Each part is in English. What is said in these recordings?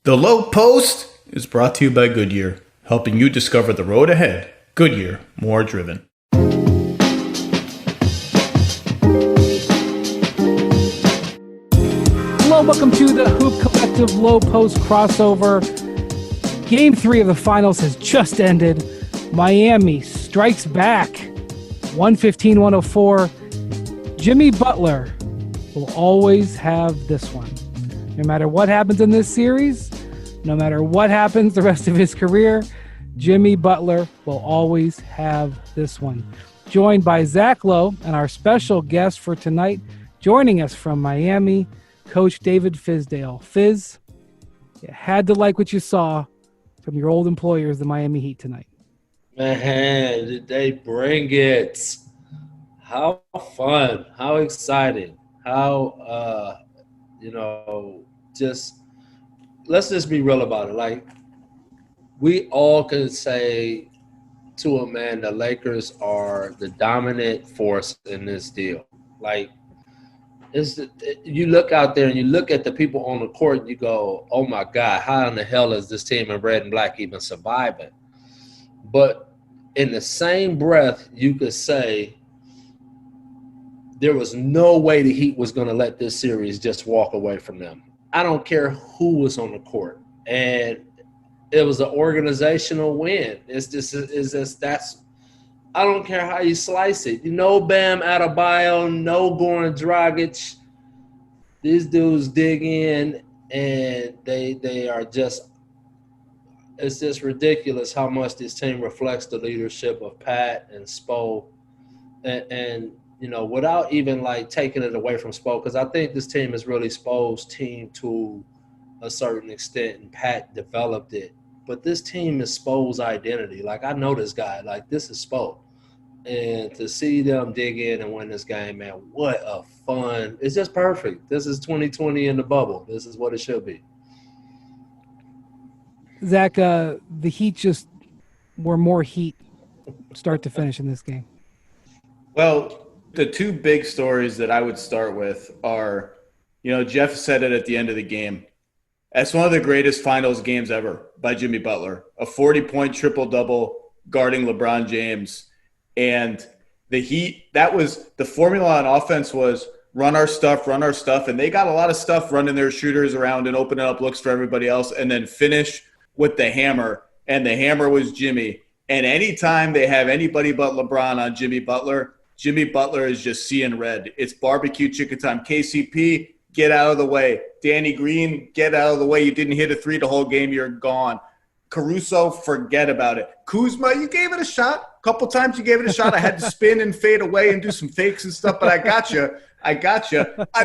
The Lowe Post is brought to you by Goodyear, helping you discover the road ahead. Goodyear, more driven. Hello, welcome to the Hoop Collective Lowe Post crossover. Game 3 of the finals has just ended. Miami strikes back, 115-104. Jimmy Butler will always have this one. No matter what happens in this series, no matter what happens the rest of his career, Jimmy Butler will always have this one. Joined by Zach Lowe and our special guest for tonight, joining us from Miami, Coach David Fizdale. Fizz, you had to like what you saw from your old employers, the Miami Heat, tonight. Man, did they bring it? How fun, how exciting, how, let's just be real about it. Like, we all can say to a man, the Lakers are the dominant force in this deal. Like, you look out there and you look at the people on the court and you go, oh my God, how in the hell is this team in red and black even surviving? But in the same breath, you could say there was no way the Heat was going to let this series just walk away from them. I don't care who was on the court. And it was an organizational win. It's just that's – I don't care how you slice it. Bam Adebayo, no Goran Dragic. These dudes dig in, and they are just – it's just ridiculous how much this team reflects the leadership of Pat and Spo. And without even, like, taking it away from Spo, because I think this team is really Spo's team to a certain extent, and Pat developed it. But this team is Spo's identity. Like, I know this guy. Like, this is Spo. And to see them dig in and win this game, man, what a fun. It's just perfect. This is 2020 in the bubble. This is what it should be. Zach, the Heat just were more Heat start to finish in this game. Well, the two big stories that I would start with are, Jeff said it at the end of the game. That's one of the greatest finals games ever by Jimmy Butler. A 40-point triple-double guarding LeBron James. And the Heat, that was the formula on offense was run our stuff. And they got a lot of stuff running their shooters around and opening up looks for everybody else and then finish with the hammer. And the hammer was Jimmy. And anytime they have anybody but LeBron on Jimmy Butler is just seeing red. It's barbecue chicken time. KCP, get out of the way. Danny Green, get out of the way. You didn't hit a three the whole game. You're gone. Caruso, forget about it. Kuzma, you gave it a shot. A couple times you gave it a shot. I had to spin and fade away and do some fakes and stuff, but I got you.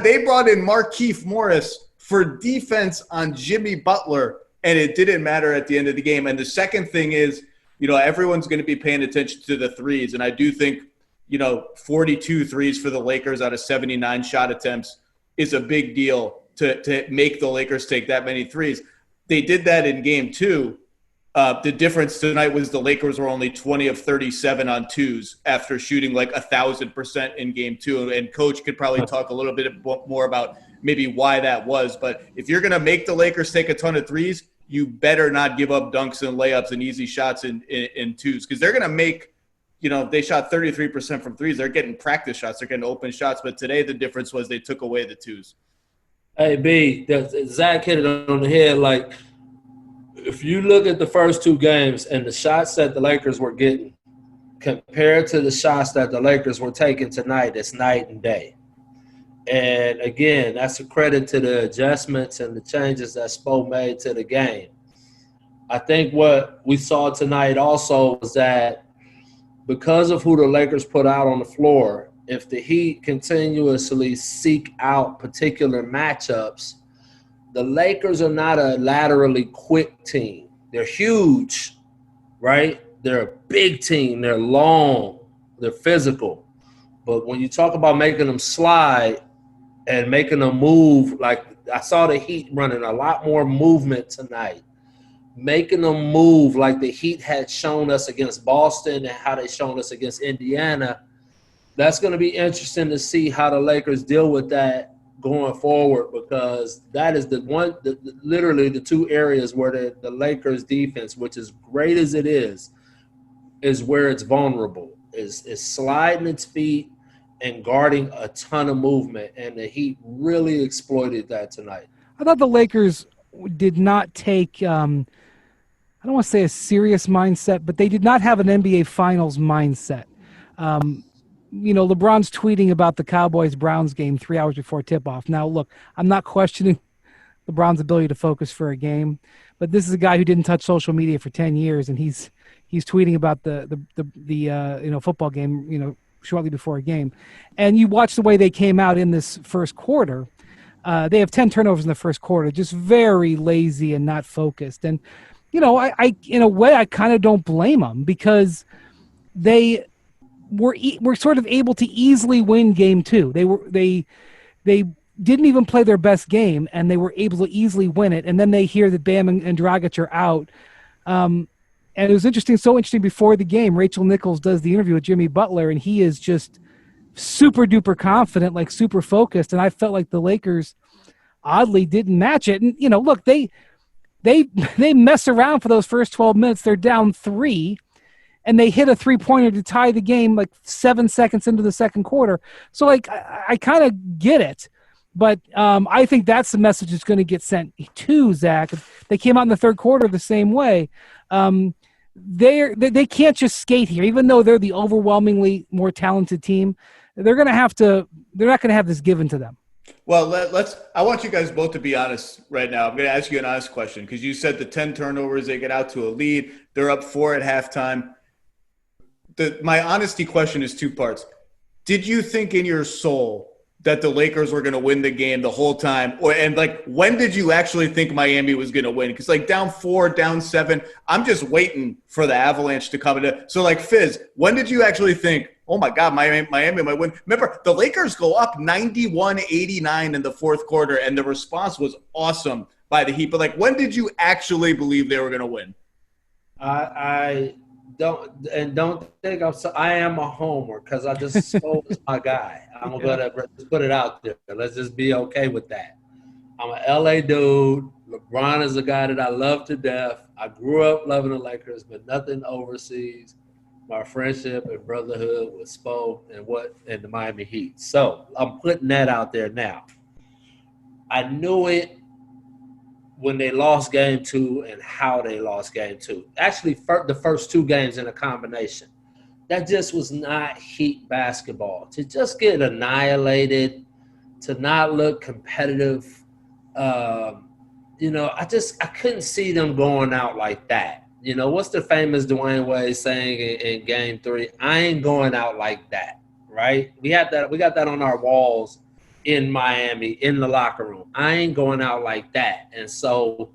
They brought in Markieff Morris for defense on Jimmy Butler, and it didn't matter at the end of the game. And the second thing is, everyone's going to be paying attention to the threes, and I do think, 42 threes for the Lakers out of 79 shot attempts is a big deal to make the Lakers take that many threes. They did that in game 2. The difference tonight was the Lakers were only 20 of 37 on twos after shooting like 1,000% in game 2. And Coach could probably talk a little bit more about maybe why that was. But if you're going to make the Lakers take a ton of threes, you better not give up dunks and layups and easy shots in twos, because they're going to make, they shot 33% from threes. They're getting practice shots. They're getting open shots. But today the difference was they took away the twos. Hey, B, Zach hit it on the head. Like, if you look at the first two games and the shots that the Lakers were getting compared to the shots that the Lakers were taking tonight, it's night and day. And, again, that's a credit to the adjustments and the changes that Spo made to the game. I think what we saw tonight also was that because of who the Lakers put out on the floor, if the Heat continuously seek out particular matchups, the Lakers are not a laterally quick team. They're huge, right? They're a big team. They're long. They're physical. But when you talk about making them slide and making them move, like I saw the Heat running a lot more movement tonight, making them move like the Heat had shown us against Boston and how they shown us against Indiana. That's going to be interesting to see how the Lakers deal with that going forward, because that is literally the two areas where the Lakers defense, which is great as it is where it's vulnerable, is sliding its feet and guarding a ton of movement. And the Heat really exploited that tonight. I thought the Lakers did not take, I don't want to say a serious mindset, but they did not have an NBA Finals mindset. LeBron's tweeting about the Cowboys-Browns game 3 hours before tip-off. Now, look, I'm not questioning LeBron's ability to focus for a game, but this is a guy who didn't touch social media for 10 years, and he's tweeting about the football game, shortly before a game. And you watch the way they came out in this first quarter. They have 10 turnovers in the first quarter, just very lazy and not focused. And, I in a way, I kind of don't blame them, because they were sort of able to easily win game 2. They didn't even play their best game, and they were able to easily win it. And then they hear that Bam and Dragic are out. And it was so interesting before the game, Rachel Nichols does the interview with Jimmy Butler, and he is just super duper confident, like super focused. And I felt like the Lakers oddly didn't match it. And, look, they mess around for those first 12 minutes. They're down 3, and they hit a 3-pointer to tie the game like 7 seconds into the second quarter. So, like, I kind of get it. But I think that's the message that's going to get sent to Zach. They came out in the third quarter the same way. They can't just skate here, even though they're the overwhelmingly more talented team. They're not going to have this given to them. Well, I want you guys both to be honest right now. I'm going to ask you an honest question, because you said the 10 turnovers, they get out to a lead. They're up 4 at halftime. My honesty question is 2 parts. Did you think in your soul that the Lakers were going to win the game the whole time? And when did you actually think Miami was going to win? Because down 4, down 7, I'm just waiting for the Avalanche to come in. So Fizz, when did you actually think, oh my God, Miami might win? Remember, the Lakers go up 91-89 in the fourth quarter, and the response was awesome by the Heat. But when did you actually believe they were going to win? I don't think I am a homer, because I just spoke as my guy. I'm gonna put it out there. Let's just be okay with that. I'm an LA dude. LeBron is a guy that I love to death. I grew up loving the Lakers, but nothing overseas my friendship and brotherhood with Spo and the Miami Heat. So I'm putting that out there now. I knew it when they lost game 2 and how they lost game 2. Actually, the first 2 games in a combination. That just was not Heat basketball. To just get annihilated, to not look competitive, I couldn't see them going out like that. What's the famous Dwayne Wade saying in game 3? I ain't going out like that, right? We got that on our walls in Miami, in the locker room. I ain't going out like that. And so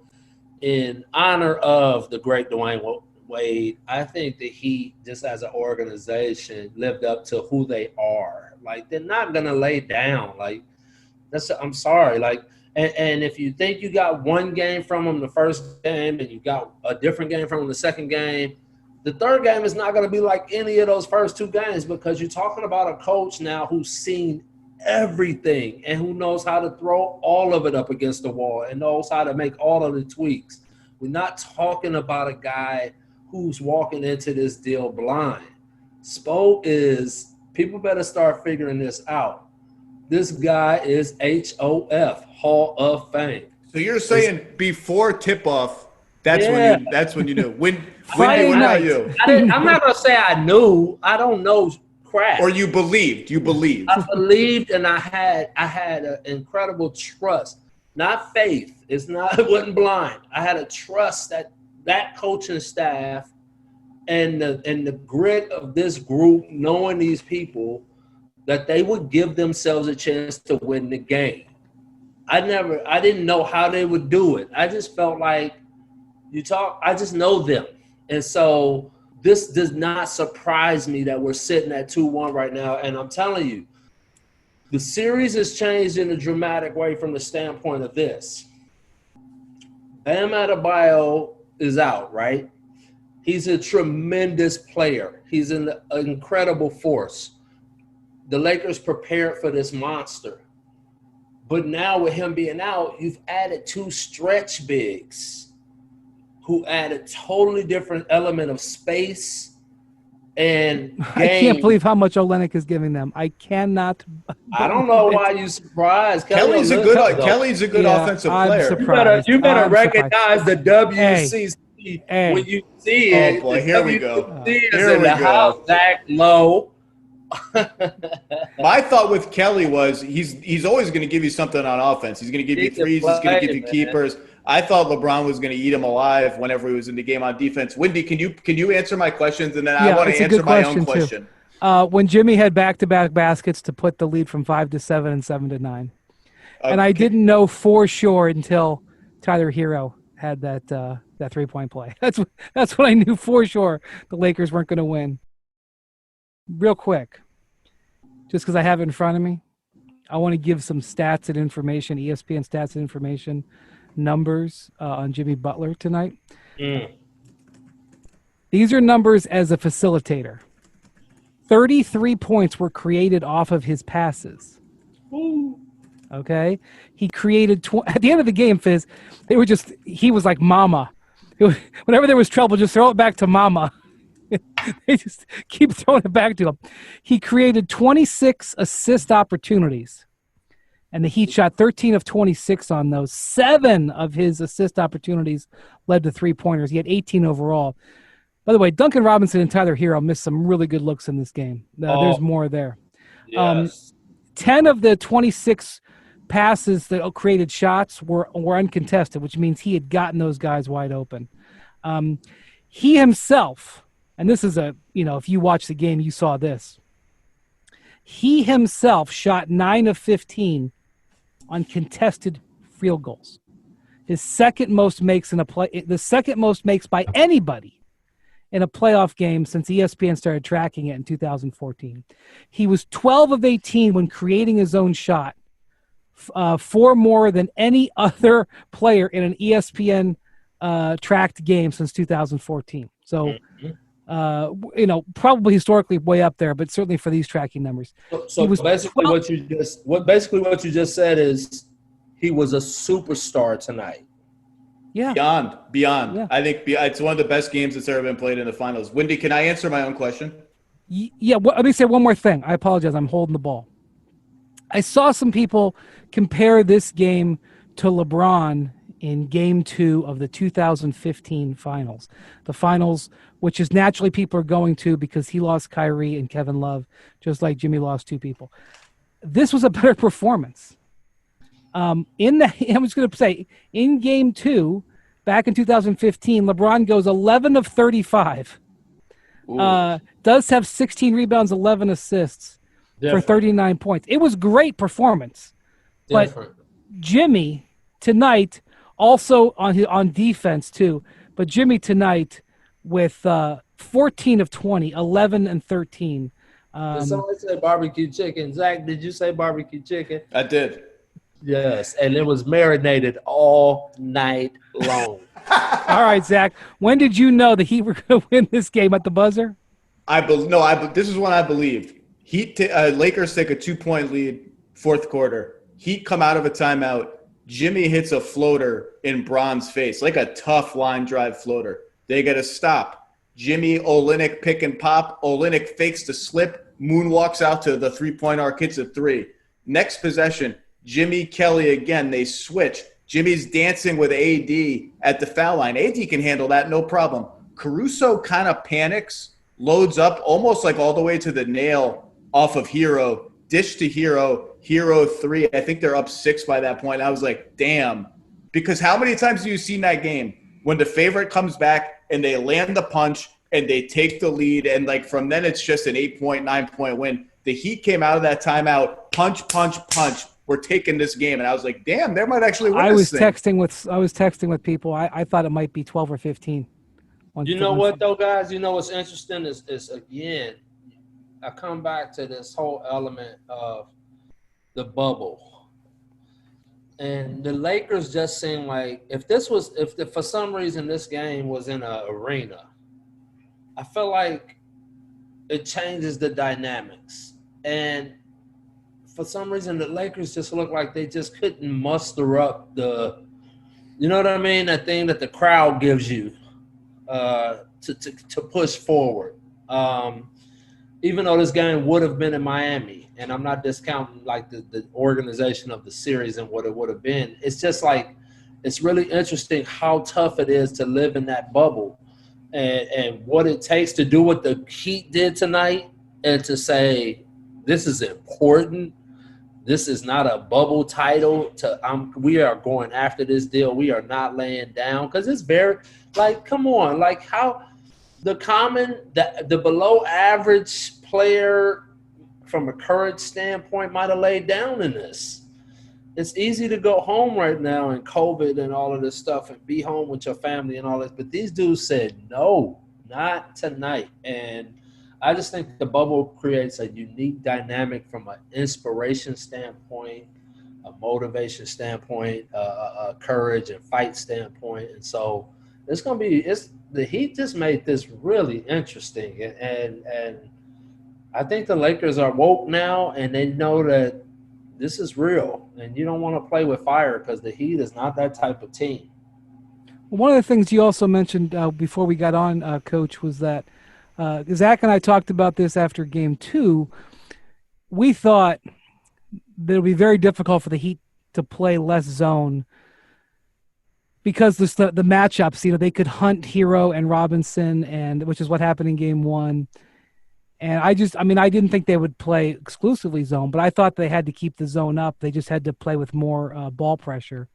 in honor of the great Dwayne Wade, I think the Heat, just as an organization, lived up to who they are. They're not going to lay down. I'm sorry. And if you think you got one game from them the first game and you got a different game from them the second game, the third game is not going to be like any of those first 2 games, because you're talking about a coach now who's seen everything and who knows how to throw all of it up against the wall and knows how to make all of the tweaks. We're not talking about a guy who's walking into this deal blind. Spo is – people better start figuring this out. This guy is HOF, Hall of Fame. So you're saying before tip-off, that's when you knew. When about you? I'm not going to say I knew. I don't know crap. Or you believed. I believed, and I had an incredible trust. Not faith. It wasn't blind. I had a trust that coaching staff and the grit of this group, knowing these people, that they would give themselves a chance to win the game. I didn't know how they would do it. I just felt like I just know them. And so this does not surprise me that we're sitting at 2-1 right now. And I'm telling you, the series has changed in a dramatic way from the standpoint of this. Bam Adebayo is out, right? He's a tremendous player. He's an incredible force. The Lakers prepared for this monster. But now with him being out, you've added 2 stretch bigs who add a totally different element of space and game. I can't believe how much Olynyk is giving them. I cannot. I don't know why you're surprised. Kelly's a good offensive player. Surprised. You better recognize the WCC when you see it. Oh boy, here we go. Here we go. Zach Lowe. My thought with Kelly was he's always going to give you something on offense. He's going to give you threes. He's going to give you keepers. I thought LeBron was going to eat him alive whenever he was in the game on defense. Wendy, can you answer my questions, and then I want to answer my own question. When Jimmy had back-to-back baskets to put the lead from 5 to 7 and 7 to 9, and I didn't know for sure until Tyler Hero had that 3-point play. That's what I knew for sure. The Lakers weren't going to win. Real quick, just because I have it in front of me, I want to give some stats and information, ESPN stats and information, numbers on Jimmy Butler tonight. These are numbers as a facilitator. 33 points were created off of his passes. Okay? He created at the end of the game, Fizz, he was like mama. Whenever there was trouble, just throw it back to mama. They just keep throwing it back to him. He created 26 assist opportunities, and the Heat shot 13 of 26 on those. 7 of his assist opportunities led to 3-pointers. He had 18 overall. By the way, Duncan Robinson and Tyler Hero missed some really good looks in this game. There's more there. Yes. 10 of the 26 passes that created shots were uncontested, which means he had gotten those guys wide open. He himself, and this is if you watch the game, you saw this. He himself shot 9 of 15 on contested field goals. His second most makes the second most makes by anybody in a playoff game since ESPN started tracking it in 2014. He was 12 of 18 when creating his own shot, 4 more than any other player in an ESPN tracked game since 2014. So, probably historically way up there, but certainly for these tracking numbers. So basically, what you just said is he was a superstar tonight. Yeah. Beyond. Yeah. I think it's one of the best games that's ever been played in the finals. Wendy, can I answer my own question? Yeah. Let me say one more thing. I apologize. I'm holding the ball. I saw some people compare this game to LeBron in Game 2 of the 2015 finals. The finals, which is naturally people are going to because he lost Kyrie and Kevin Love, just like Jimmy lost 2 people. This was a better performance. I'm just going to say, in Game 2, back in 2015, LeBron goes 11 of 35. Does have 16 rebounds, 11 assists for 39 points. It was great performance. But Jimmy tonight, also on defense too, but Jimmy tonight with 14 of 20, 11 and 13. Did somebody say barbecue chicken? Zach, did you say barbecue chicken? I did. Yes, and it was marinated all night long. All right, Zach. When did you know the Heat were going to win this game at the buzzer? This is what I believed. Lakers take a 2-point lead, 4th quarter. Heat come out of a timeout. Jimmy hits a floater in Braun's face, like a tough line drive floater. They get a stop. Jimmy, Olynyk pick and pop. Olynyk fakes the slip, moonwalks out to the 3-point arc, hits a 3. Next possession, Jimmy, Kelly again. They switch. Jimmy's dancing with AD at the foul line. AD can handle that, no problem. Caruso kind of panics, loads up almost like all the way to the nail off of Hero. Dish to Hero, Hero 3. I think they're up 6 by that point. I was like, damn. Because how many times do you see in that game when the favorite comes back and they land the punch and they take the lead, and like from then it's just an 8-point, 9-point win. The Heat came out of that timeout, punch, punch, punch. We're taking this game, and I was like, "Damn, they might actually win this thing." I was texting with people. I thought it might be 12 or 15. You know what, though, guys? You know what's interesting is again, I come back to this whole element of the bubble, and the Lakers just seem like if for some reason this game was in an arena, I feel like it changes the dynamics. And for some reason, the Lakers just look like they just couldn't muster up the, you know what I mean? That thing that the crowd gives you to push forward. Even though this game would have been in Miami, and I'm not discounting like the organization of the series and what it would have been. It's just like, it's really interesting how tough it is to live in that bubble and what it takes to do what the Heat did tonight and to say, this is important. This is not a bubble title. We are going after this deal. We are not laying down because it's very, like, come on, like how the below average player from a courage standpoint might have laid down in this. It's easy to go home right now in COVID and all of this stuff and be home with your family and all this. But these dudes said, no, not tonight. And I just think the bubble creates a unique dynamic from an inspiration standpoint, a motivation standpoint, a courage and fight standpoint. And so it's going to be the Heat just made this really interesting. And I think the Lakers are woke now, and they know that this is real. And you don't want to play with fire because the Heat is not that type of team. One of the things you also mentioned before we got on, Coach, was that Zach and I talked about this after Game 2. We thought that it would be very difficult for the Heat to play less zone because the matchups, they could hunt Hero and Robinson, and which is what happened in Game 1. And I didn't think they would play exclusively zone, but I thought they had to keep the zone up. They just had to play with more ball pressure.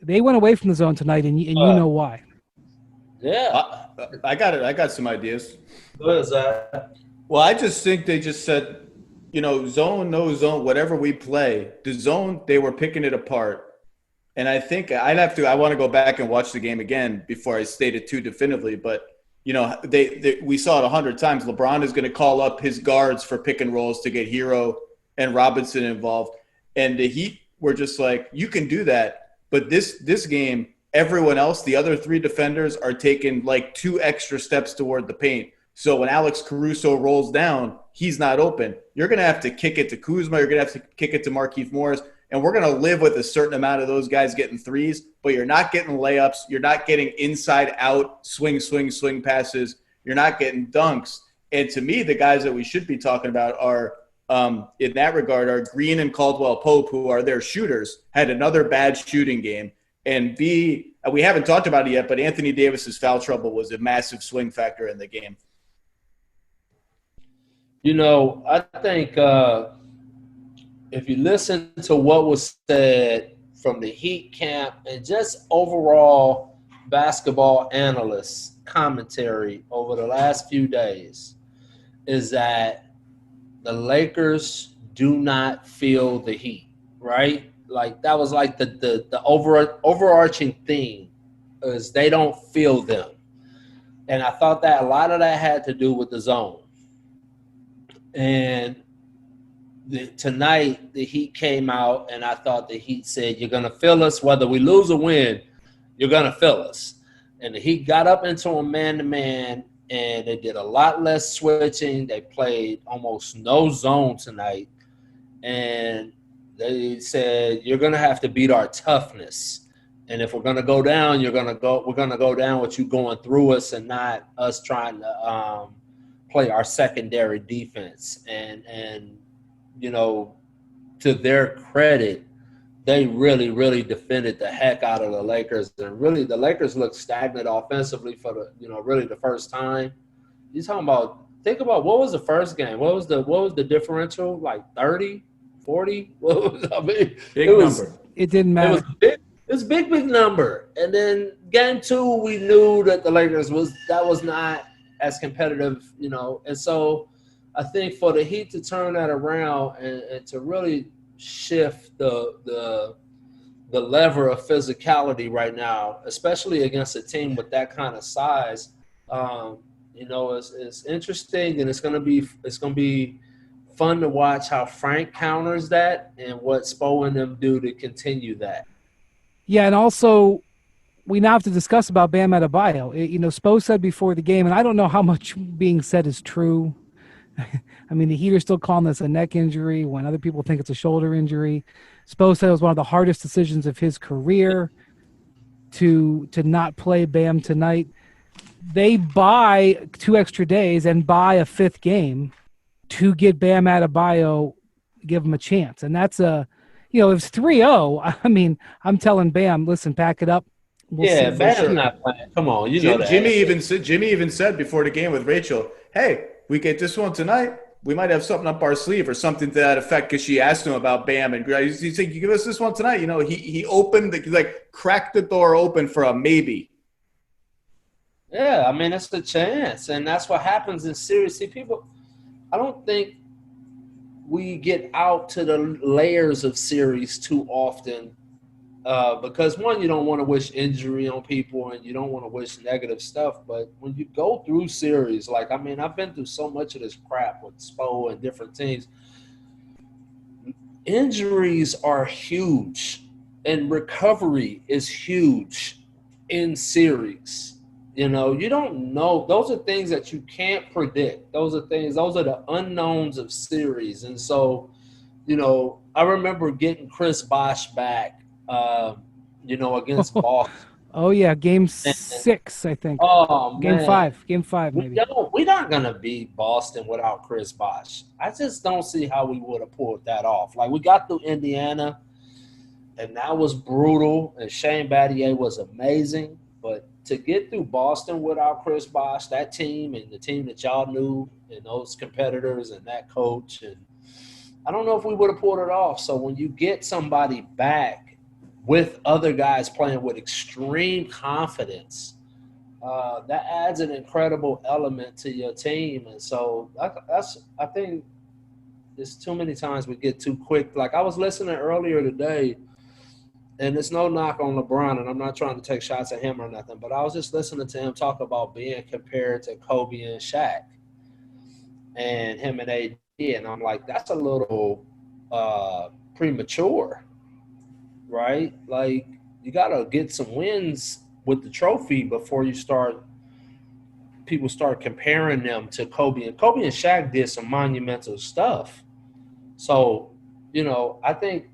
They went away from the zone tonight, and you know why. Yeah. I got it. I got some ideas. What is that? Well, I just think they just said, zone, no zone, whatever we play. The zone, they were picking it apart. And I think I want to go back and watch the game again before I state it too definitively. But, we saw it 100 times. LeBron is going to call up his guards for pick and rolls to get Hero and Robinson involved. And the Heat were just like, you can do that. But this game, everyone else, the other 3 defenders are taking like 2 extra steps toward the paint. So when Alex Caruso rolls down, he's not open. You're going to have to kick it to Kuzma. You're going to have to kick it to Markieff Morris. And we're going to live with a certain amount of those guys getting threes, but you're not getting layups. You're not getting inside-out swing passes. You're not getting dunks. And to me, the guys that we should be talking about are, in that regard, are Green and Caldwell Pope, who are their shooters, had another bad shooting game. And we haven't talked about it yet, but Anthony Davis's foul trouble was a massive swing factor in the game. I think if you listen to what was said from the Heat camp and just overall basketball analysts commentary over the last few days, is that the Lakers do not feel the Heat, right? Like that was like the overarching theme is they don't feel them. And I thought that a lot of that had to do with the zone. And tonight, the Heat came out, and I thought the Heat said, you're going to feel us. Whether we lose or win, you're going to feel us. And the Heat got up into a man-to-man, and they did a lot less switching. They played almost no zone tonight. And they said, you're going to have to beat our toughness. And if we're going to go down, we're going to go down with you going through us and not us trying to play our secondary defense. And to their credit, they really, really defended the heck out of the Lakers. And really, the Lakers looked stagnant offensively for really the first time. Think about what was the first game? What was the differential? Like 30, 40? Big number. It didn't matter. It was a big number. And then game 2, we knew that the Lakers was not as competitive, And so I think for the Heat to turn that around and to really shift the lever of physicality right now, especially against a team with that kind of size, it's interesting, and it's gonna be fun to watch how Frank counters that and what Spo and them do to continue that. Yeah, and also we now have to discuss about Bam Adebayo. Spo said before the game, and I don't know how much being said is true. I mean, the Heat are still calling this a neck injury when other people think it's a shoulder injury. Spo said it was one of the hardest decisions of his career to not play Bam tonight. They buy 2 extra days and buy a 5th game to get Bam Adebayo, give him a chance. And that's if it's 3-0, I mean, I'm telling Bam, listen, pack it up. We'll see Bam's year. not playing. Come on, you know that. Jimmy even said before the game with Rachel, "Hey, we get this one tonight. We might have something up our sleeve or something to that effect." Because she asked him about Bam, and he said, "You give us this one tonight." He opened cracked the door open for a maybe. Yeah, I mean, it's a chance, and that's what happens in series. See, people, I don't think we get out to the layers of series too often because, one, you don't want to wish injury on people and you don't want to wish negative stuff. But when you go through series, I've been through so much of this crap with Spo and different teams. Injuries are huge, and recovery is huge in series. You don't know. Those are things that you can't predict. Those are the unknowns of series. And so, I remember getting Chris Bosh back, against Boston. Oh, yeah, game 6, I think. Oh, game man. Game 5, maybe. We're not going to beat Boston without Chris Bosh. I just don't see how we would have pulled that off. We got through Indiana, and that was brutal, and Shane Battier was amazing. But to get through Boston without Chris Bosh, that team and the team that y'all knew and those competitors and that coach, and I don't know if we would have pulled it off. So when you get somebody back with other guys playing with extreme confidence, that adds an incredible element to your team. And so I think there's too many times we get too quick. I was listening earlier today, and it's no knock on LeBron, and I'm not trying to take shots at him or nothing, but I was just listening to him talk about being compared to Kobe and Shaq and him and AD, and I'm like, that's a little premature, right? You got to get some wins with the trophy before people start comparing them to Kobe. And Kobe and Shaq did some monumental stuff. So, I think,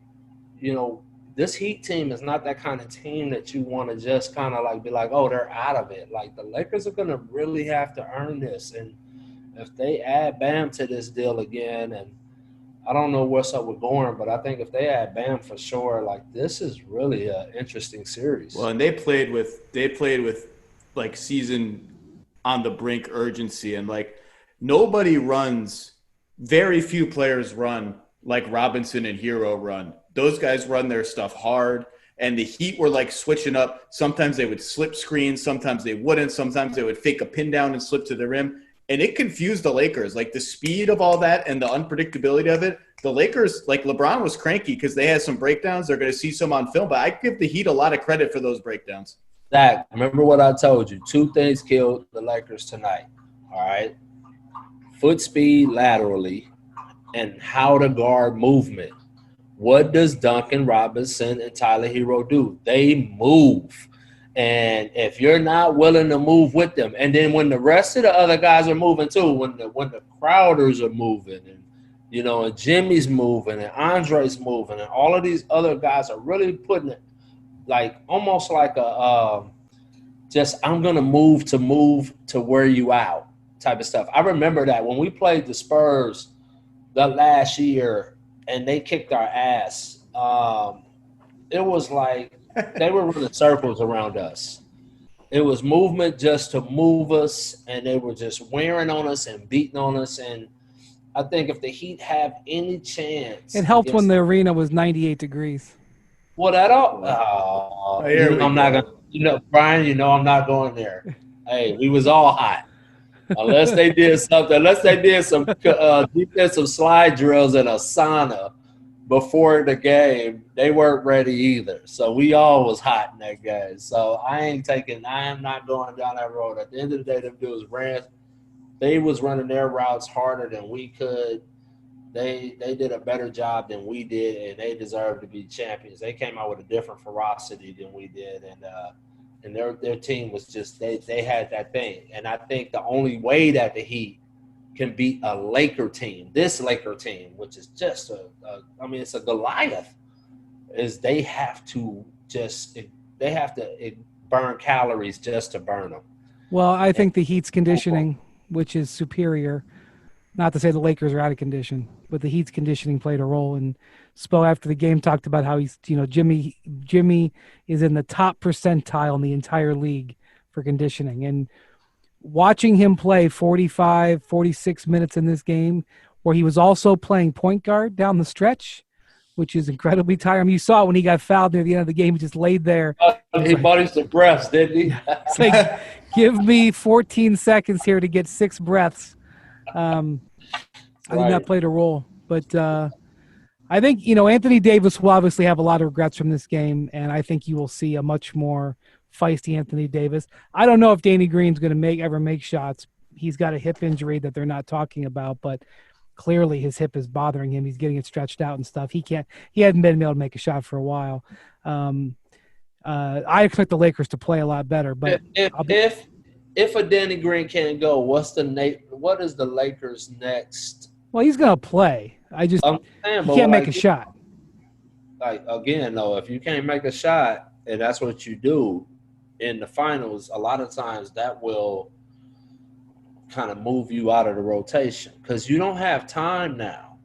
this Heat team is not that kind of team that you want to just kind of be like, oh, they're out of it. The Lakers are going to really have to earn this. And if they add Bam to this deal again, and I don't know what's up with Goran, but I think if they add Bam for sure, this is really an interesting series. Well, and they played with season on the brink urgency, and very few players run like Robinson and Hero run. Those guys run their stuff hard, and the Heat were switching up. Sometimes they would slip screens, sometimes they wouldn't, sometimes they would fake a pin down and slip to the rim. And it confused the Lakers. The speed of all that and the unpredictability of it, the Lakers, LeBron was cranky because they had some breakdowns. They're going to see some on film, but I give the Heat a lot of credit for those breakdowns. Zach, remember what I told you. 2 things killed the Lakers tonight, all right? Foot speed laterally and how to guard movement. What does Duncan Robinson and Tyler Hero do? They move. And if you're not willing to move with them, and then when the rest of the other guys are moving too, when the Crowders are moving, and and Jimmy's moving, and Andre's moving, and all of these other guys are really putting it almost like a just I'm gonna move to wear you out type of stuff. I remember that when we played the Spurs the last year and they kicked our ass. It was they were running circles around us. It was movement just to move us, and they were just wearing on us and beating on us. And I think if the Heat have any chance, it helped when the arena was 98 degrees. Well, that all. I'm not gonna. Brian, I'm not going there. Hey, we was all hot. Unless they did something. Unless they did some defensive slide drills in a sauna before the game, they weren't ready either. So we all was hot in that game. So I am not going down that road. At the end of the day, them dudes ran. They was running their routes harder than we could. They did a better job than we did, and they deserve to be champions. They came out with a different ferocity than we did, and their team was just they had that thing. And I think the only way that the Heat can beat a Laker team, this Laker team, which is just it's a Goliath, is they have to burn calories just to burn them. Well, I think the Heat's conditioning, which is superior, not to say the Lakers are out of condition, but the Heat's conditioning played a role. And Spo after the game talked about how he's, Jimmy is in the top percentile in the entire league for conditioning. And watching him play 45, 46 minutes in this game, where he was also playing point guard down the stretch, which is incredibly tiring. You saw it when he got fouled near the end of the game. He just laid there. He bought his breaths, didn't he? It's like, give me 14 seconds here to get 6 breaths. I think that played a role. But I think, Anthony Davis will obviously have a lot of regrets from this game, and I think you will see a much more feisty Anthony Davis. I don't know if Danny Green's going to ever make shots. He's got a hip injury that they're not talking about, but clearly his hip is bothering him. He's getting it stretched out and stuff. He hadn't been able to make a shot for a while. I expect the Lakers to play a lot better, but if a Danny Green can't go, what is the Lakers' next? Well, he's going to play. He can't make a shot. Like, again, though, if you can't make a shot and that's what you do in the finals, a lot of times that will kind of move you out of the rotation because you don't have time now.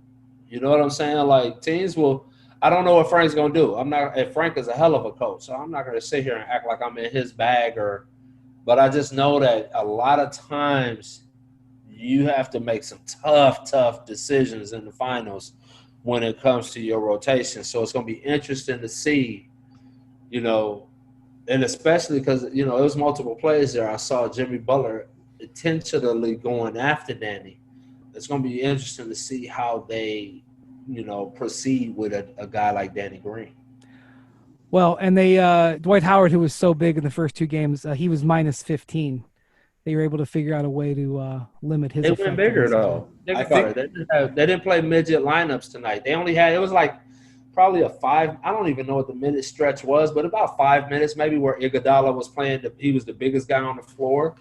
You know what I'm saying? Like, teams will – I don't know what Frank's going to do. And Frank is a hell of a coach, so I'm not going to sit here and act like I'm in his bag but I just know that a lot of times you have to make some tough decisions in the finals when it comes to your rotation. So it's going to be interesting to see, and especially because, it was multiple plays there. I saw Jimmy Butler intentionally going after Danny. It's going to be interesting to see how they, proceed with a guy like Danny Green. Well, and they Dwight Howard, who was so big in the first 2 games, he was minus 15. They were able to figure out a way to limit his. They went bigger though. They didn't play midget lineups tonight. They only had, it was like probably a 5. I don't even know what the minute stretch was, but about 5 minutes maybe where Iguodala was playing. He was the biggest guy on the floor.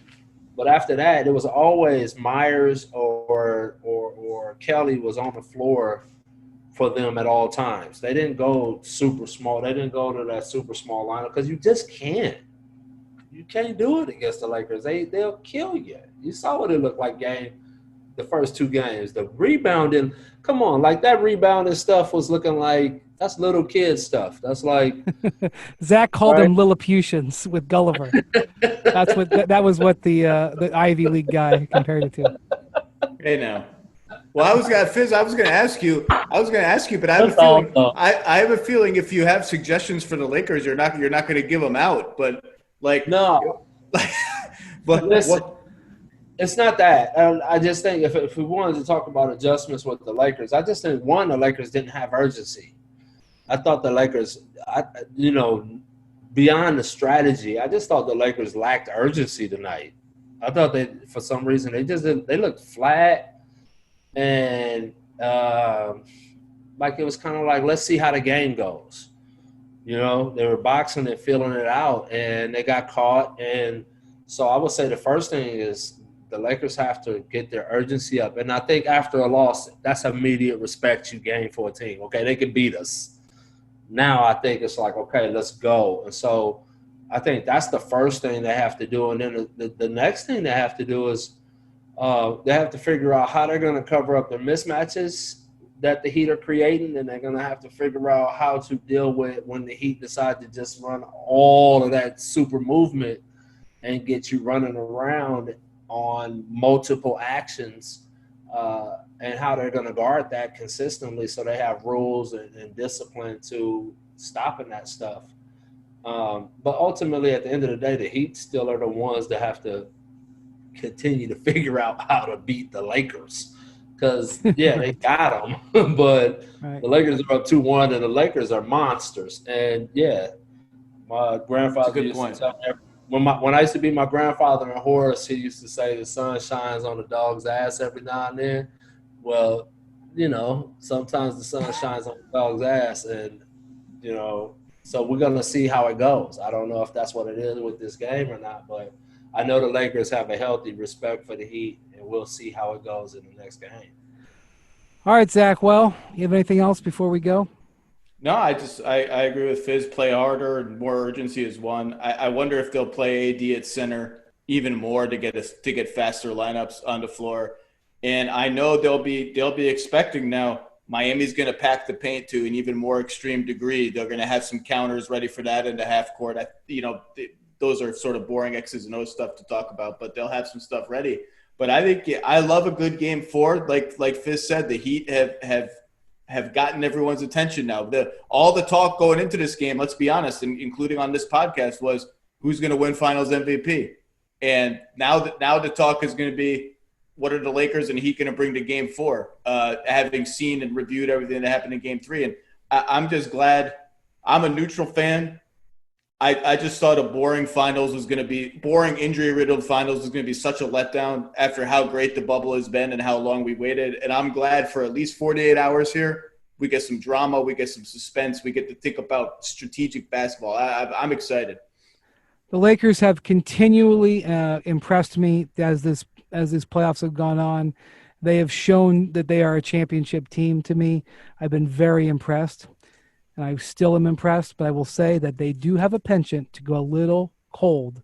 But after that, it was always Myers or Kelly was on the floor for them at all times. They didn't go super small. They didn't go to that super small lineup because you just can't. You can't do it against the Lakers. They'll kill you. You saw what it looked like the first 2 games. The rebounding, come on, like that rebounding stuff was looking like that's little kid stuff. That's like Zach called them Lilliputians with Gulliver. That was what the Ivy League guy compared it to. Hey now. Well, I was going to ask you, but I have a feeling if you have suggestions for the Lakers, you're not going to give them out. But no, but listen, it's not that. I just think if we wanted to talk about adjustments with the Lakers, I just think the Lakers didn't have urgency. I thought the Lakers, beyond the strategy, I just thought the Lakers lacked urgency tonight. I thought for some reason they looked flat. And it was kind of like, let's see how the game goes. They were boxing and feeling it out, and they got caught. And so I would say the first thing is the Lakers have to get their urgency up. And I think after a loss, that's immediate respect you gain for a team. Okay, they can beat us. Now I think it's like, okay, let's go. And so I think that's the first thing they have to do. And then the next thing they have to do is they have to figure out how they're going to cover up the mismatches that the Heat are creating, and they're going to have to figure out how to deal with when the Heat decide to just run all of that super movement and get you running around on multiple actions, and how they're going to guard that consistently so they have rules and discipline to stopping that stuff. But ultimately, at the end of the day, the Heat still are the ones that have to continue to figure out how to beat the Lakers because, they got them. But the Lakers are up 2-1, and the Lakers are monsters. And, my grandfather used to tell me, when I used to be my grandfather in Horace, he used to say the sun shines on the dog's ass every now and then. Well, sometimes the sun shines on the dog's ass, and, so we're going to see how it goes. I don't know if that's what it is with this game or not, but I know the Lakers have a healthy respect for the Heat, and we'll see how it goes in the next game. All right, Zach. Well, you have anything else before we go? No, I agree with Fizz. Play harder and more urgency is one. I wonder if they'll play AD at center even more to get faster lineups on the floor. And I know they'll be expecting now Miami's going to pack the paint to an even more extreme degree. They're going to have some counters ready for that in the half court. Those are sort of boring X's and O's stuff to talk about, but they'll have some stuff ready. But I think I love a good game 4. Like Fizz said, the Heat have gotten everyone's attention now. All the talk going into this game, let's be honest, including on this podcast, was who's going to win Finals MVP. And now the talk is going to be, what are the Lakers and Heat going to bring to Game 4? Having seen and reviewed everything that happened in Game 3, and I'm just glad. I'm a neutral fan. I just thought a boring injury-riddled finals was going to be such a letdown after how great the bubble has been and how long we waited. And I'm glad for at least 48 hours here. We get some drama. We get some suspense. We get to think about strategic basketball. I'm excited. The Lakers have continually impressed me as these playoffs have gone on. They have shown that they are a championship team to me. I've been very impressed. And I still am impressed, but I will say that they do have a penchant to go a little cold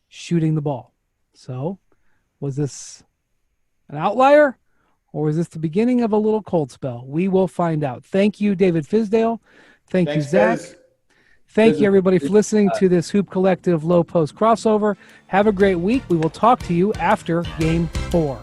shooting the ball. So, was this an outlier, or was this the beginning of a little cold spell? We will find out. Thank you, David Fizdale. Thanks, you, Zach. Guys. Thank you, everybody, for listening to this Hoop Collective Low Post crossover. Have a great week. We will talk to you after Game 4.